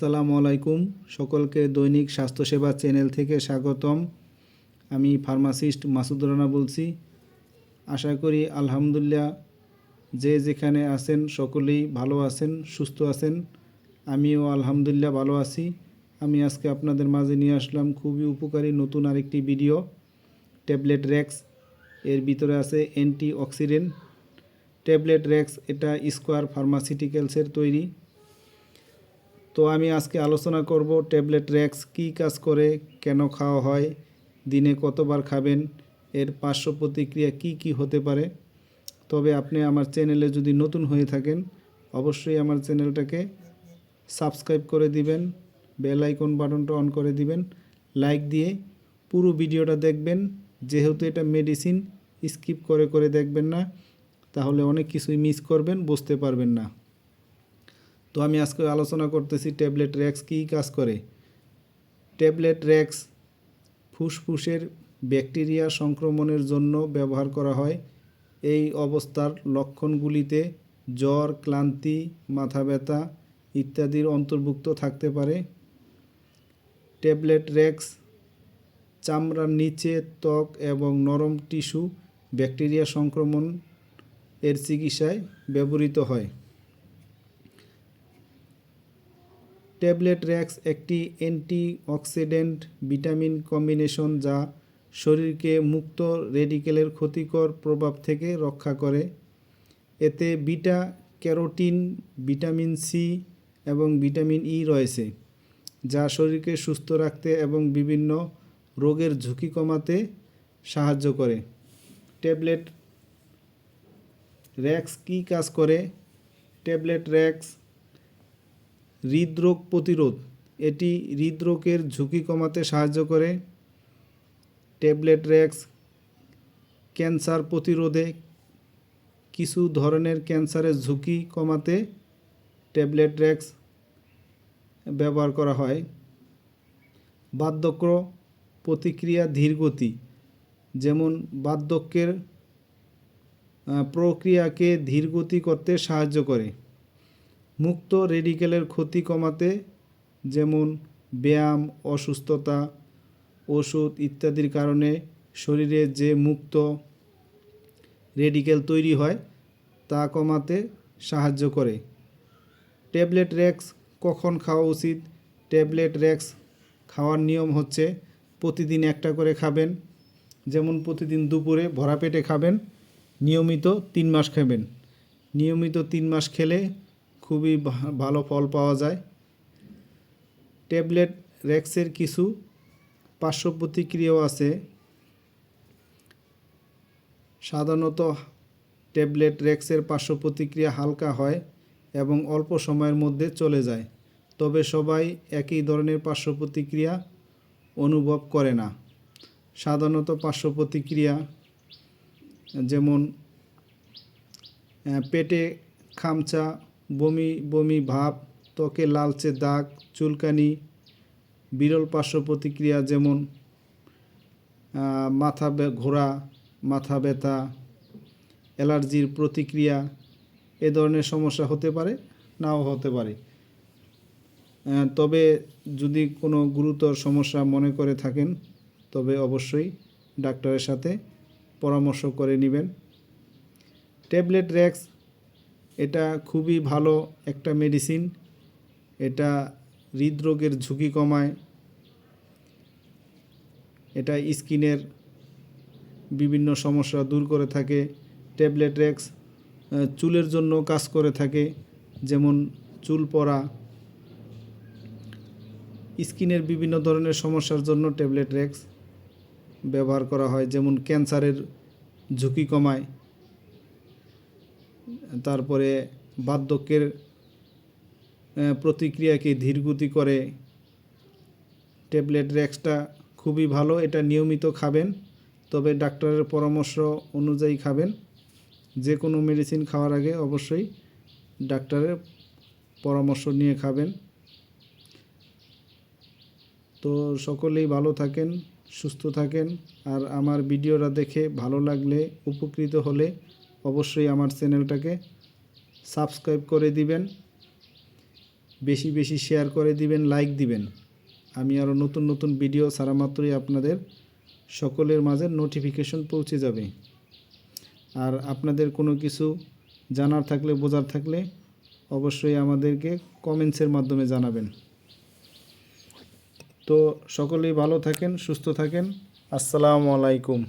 আসসালামু আলাইকুম। সকলকে দৈনিক স্বাস্থ্যসেবা চ্যানেল থেকে স্বাগতম। আমি ফার্মাসিস্ট মাসুদ রানা বলছি। আশা করি আলহামদুলিল্লাহ যে যেখানে আছেন সকলেই ভালো আছেন, সুস্থ আছেন। আমিও আলহামদুলিল্লাহ ভালো আছি। আমি আজকে আপনাদের মাঝে নিয়ে আসলাম খুবই উপকারী নতুন আরেকটি ভিডিও। ট্যাবলেট রেক্স এর ভিতরে আছে অ্যান্টি অক্সিডেন্ট। ট্যাবলেট রেক্স এটা স্কোয়ার ফার্মাসিউটিক্যালসের তৈরি। তো আমি আজকে আলোচনা করব ট্যাবলেট রেক্স কী কাজ করে, কেন খাওয়া হয়, দিনে কতবার খাবেন, এর পার্শ্ব প্রতিক্রিয়া কী হতে পারে। তবে আপনি আমার চ্যানেলে যদি নতুন হয়ে থাকেন অবশ্যই আমার চ্যানেলটাকে সাবস্ক্রাইব করে দিবেন, বেল আইকন বাটনটা অন করে দিবেন, লাইক দিয়ে পুরো ভিডিওটা দেখবেন। যেহেতু এটা মেডিসিন, স্কিপ করে দেখবেন না, তাহলে অনেক কিছুই মিস করবেন, বুঝতে পারবেন না। তো আমি আজকে আলোচনা করতেছি ট্যাবলেট রেক্স কী কাজ করে। ট্যাবলেট রেক্স ফুসফুসের ব্যাকটেরিয়া সংক্রমণের জন্য ব্যবহার করা হয়। এই অবস্থার লক্ষণগুলিতে জ্বর, ক্লান্তি, মাথা ব্যথা ইত্যাদির অন্তর্ভুক্ত থাকতে পারে। ট্যাবলেট রেক্স চামড়ার নিচে ত্বক এবং নরম টিস্যু ব্যাকটেরিয়া সংক্রমণ এর চিকিৎসায় ব্যবহৃত হয়। ট্যাবলেট রেক্স একটি অ্যান্টিঅক্সিডেন্ট ভিটামিন কম্বিনেশন যা শরীরকে মুক্ত রেডিকেলের ক্ষতিকর প্রভাব থেকে রক্ষা করে। এতে বিটা ক্যারোটিন, ভিটামিন সি এবং ভিটামিন ই রয়েছে, যা শরীরকে সুস্থ রাখতে এবং বিভিন্ন রোগের ঝুঁকি কমাতে সাহায্য করে। ট্যাবলেট রেক্স কী কাজ করে? ট্যাবলেট রেক্স হৃদরোগ প্রতিরোধ, এটি হৃদরোগের ঝুঁকি কমাতে সাহায্য করে। ট্যাবলেট রেক্স ক্যান্সার প্রতিরোধে, কিছু ধরনের ক্যান্সারের ঝুঁকি কমাতে ট্যাবলেট রেক্স ব্যবহার করা হয়। বার্ধক্য প্রতিক্রিয়া ধীরগতি, যেমন বার্ধক্যের প্রক্রিয়াকে ধীরগতি করতে সাহায্য করে। মুক্ত রেডিকেলের ক্ষতি কমাতে, যেমন ব্যায়াম, অসুস্থতা, ওষুধ ইত্যাদির কারণে শরীরে যে মুক্ত রেডিকেল তৈরি হয় তা কমাতে সাহায্য করে। ট্যাবলেট রেক্স কখন খাওয়া উচিত? ট্যাবলেট রেক্স খাওয়ার নিয়ম হচ্ছে প্রতিদিন একটা করে খাবেন। যেমন প্রতিদিন দুপুরে ভরা পেটে খাবেন, নিয়মিত 3 মাস খাবেন। নিয়মিত 3 মাস খেলে খুবই ভালো ফল পাওয়া যায়। ট্যাবলেট রেক্সের কিছু পার্শ্ব প্রতিক্রিয়াও আছে। সাধারণত ট্যাবলেট রেক্সের পার্শ্ব প্রতিক্রিয়া হালকা হয় এবং অল্প সময়ের মধ্যে চলে যায়, তবে সবাই একই ধরনের পার্শ্ব প্রতিক্রিয়া অনুভব করে না। সাধারণত পার্শ্ব প্রতিক্রিয়া যেমন পেটে খামচা, বমি বমি ভাব, ত্বকে লালচে দাগ, চুলকানি। বিরল পার্শ্ব প্রতিক্রিয়া যেমন মাথা ঘোরা, মাথা ব্যথা, অ্যালার্জির প্রতিক্রিয়া, এ ধরনের সমস্যা হতে পারে, নাও হতে পারে। তবে যদি কোনো গুরুতর সমস্যা মনে করে থাকেন তবে অবশ্যই ডাক্তারের সাথে পরামর্শ করে নেবেন। ট্যাবলেট রেক্স এটা খুবই ভালো একটা মেডিসিন। এটা হৃদরোগের ঝুঁকি কমায়, এটা স্কিনের বিভিন্ন সমস্যা দূর করে থাকে। ট্যাবলেট রেক্স চুলের জন্য কাজ করে থাকে, যেমন চুল পড়া, স্কিনের বিভিন্ন ধরনের সমস্যার জন্য ট্যাবলেট রেক্স ব্যবহার করা হয়, যেমন ক্যান্সারের ঝুঁকি কমায়। তারপরে বার্ধক্যের প্রতিক্রিয়াকে ধীরগতি করে। ট্যাবলেট রেক্সটা খুবই ভালো, এটা নিয়মিত খাবেন, তবে ডাক্তারের পরামর্শ অনুযায়ী খাবেন। যে কোনো মেডিসিন খাওয়ার আগে অবশ্যই ডাক্তারের পরামর্শ নিয়ে খাবেন। তো সকলেই ভালো থাকেন, সুস্থ থাকেন। আর আমার ভিডিওটা দেখে ভালো লাগলে, উপকৃত হলে অবশ্যই আমার চ্যানেলটাকে সাবস্ক্রাইব করে দিবেন, বেশি বেশি শেয়ার করে দিবেন, লাইক দিবেন। আমি আরও নতুন নতুন ভিডিও ছাড়া মাত্রই আপনাদের সকলের মাঝে নোটিফিকেশন পৌঁছে যাবে। আর আপনাদের কোনো কিছু জানার থাকলে, বোঝার থাকলে অবশ্যই আমাদেরকে কমেন্টসের মাধ্যমে জানাবেন। তো সকলেই ভালো থাকেন, সুস্থ থাকেন। আসসালামু আলাইকুম।